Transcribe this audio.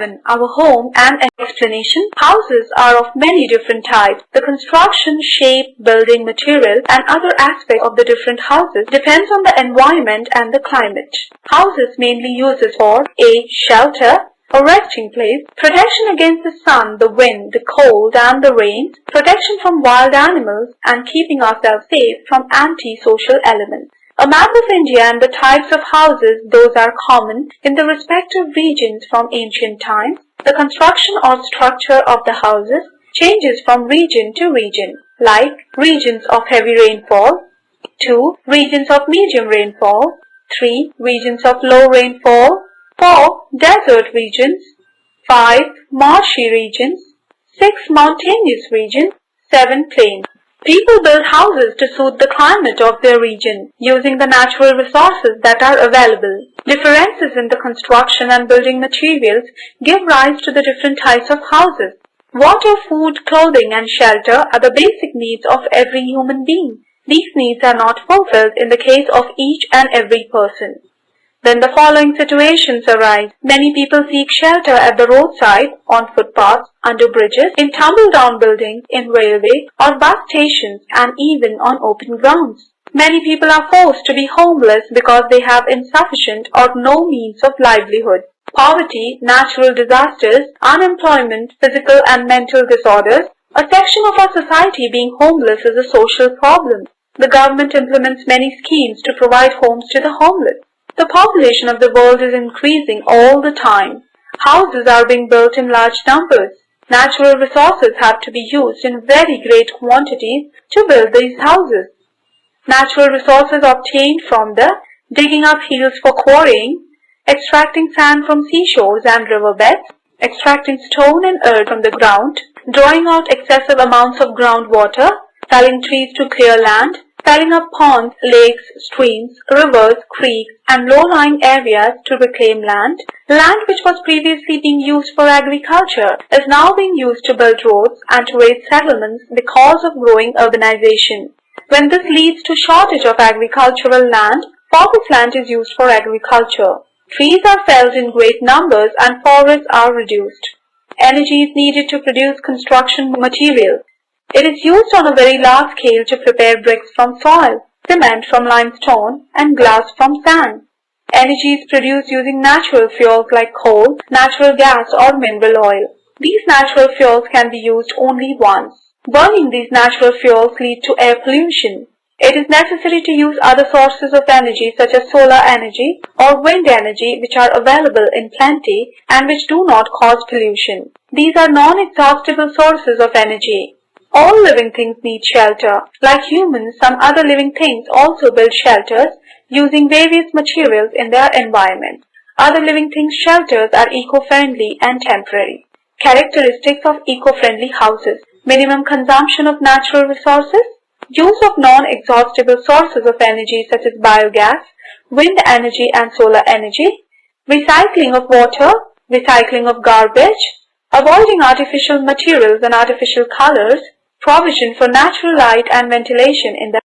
Our home and explanation. Houses are of many different types. The construction, shape, building material and other aspects of the different houses depends on the environment and the climate. Houses mainly uses for A. Shelter, a resting place, protection against the sun, the wind, the cold and the rain, protection from wild animals and keeping ourselves safe from anti-social elements. A map of India and the types of houses, those are common in the respective regions from ancient times. The construction or structure of the houses changes from region to region, like regions of heavy rainfall, 2. Regions of medium rainfall, 3. Regions of low rainfall, 4. Desert regions, 5. Marshy regions, 6. Mountainous regions, 7. Plains. People build houses to suit the climate of their region, using the natural resources that are available. Differences in the construction and building materials give rise to the different types of houses. Water, food, clothing and shelter are the basic needs of every human being. These needs are not fulfilled in the case of each and every person. Then the following situations arise. Many people seek shelter at the roadside, on footpaths, under bridges, in tumble-down buildings, in railway or bus stations, and even on open grounds. Many people are forced to be homeless because they have insufficient or no means of livelihood. Poverty, natural disasters, unemployment, physical and mental disorders. A section of our society being homeless is a social problem. The government implements many schemes to provide homes to the homeless. The population of the world is increasing all the time. Houses are being built in large numbers. Natural resources have to be used in very great quantities to build these houses. Natural resources obtained from the digging up hills for quarrying, extracting sand from seashores and riverbeds, extracting stone and earth from the ground, drawing out excessive amounts of groundwater, felling trees to clear land, filling up ponds, lakes, streams, rivers, creeks, and low-lying areas to reclaim land. Land which was previously being used for agriculture is now being used to build roads and to raise settlements because of growing urbanization. When this leads to shortage of agricultural land, forest land is used for agriculture. Trees are felled in great numbers and forests are reduced. Energy is needed to produce construction materials. It is used on a very large scale to prepare bricks from soil, cement from limestone, and glass from sand. Energy is produced using natural fuels like coal, natural gas, or mineral oil. These natural fuels can be used only once. Burning these natural fuels leads to air pollution. It is necessary to use other sources of energy such as solar energy or wind energy which are available in plenty and which do not cause pollution. These are non-exhaustible sources of energy. All living things need shelter. Like humans, some other living things also build shelters using various materials in their environment. Other living things' shelters are eco-friendly and temporary. Characteristics of eco-friendly houses: minimum consumption of natural resources, use of non-exhaustible sources of energy such as biogas, wind energy and solar energy, recycling of water, recycling of garbage, avoiding artificial materials and artificial colors, provision for natural light and ventilation in the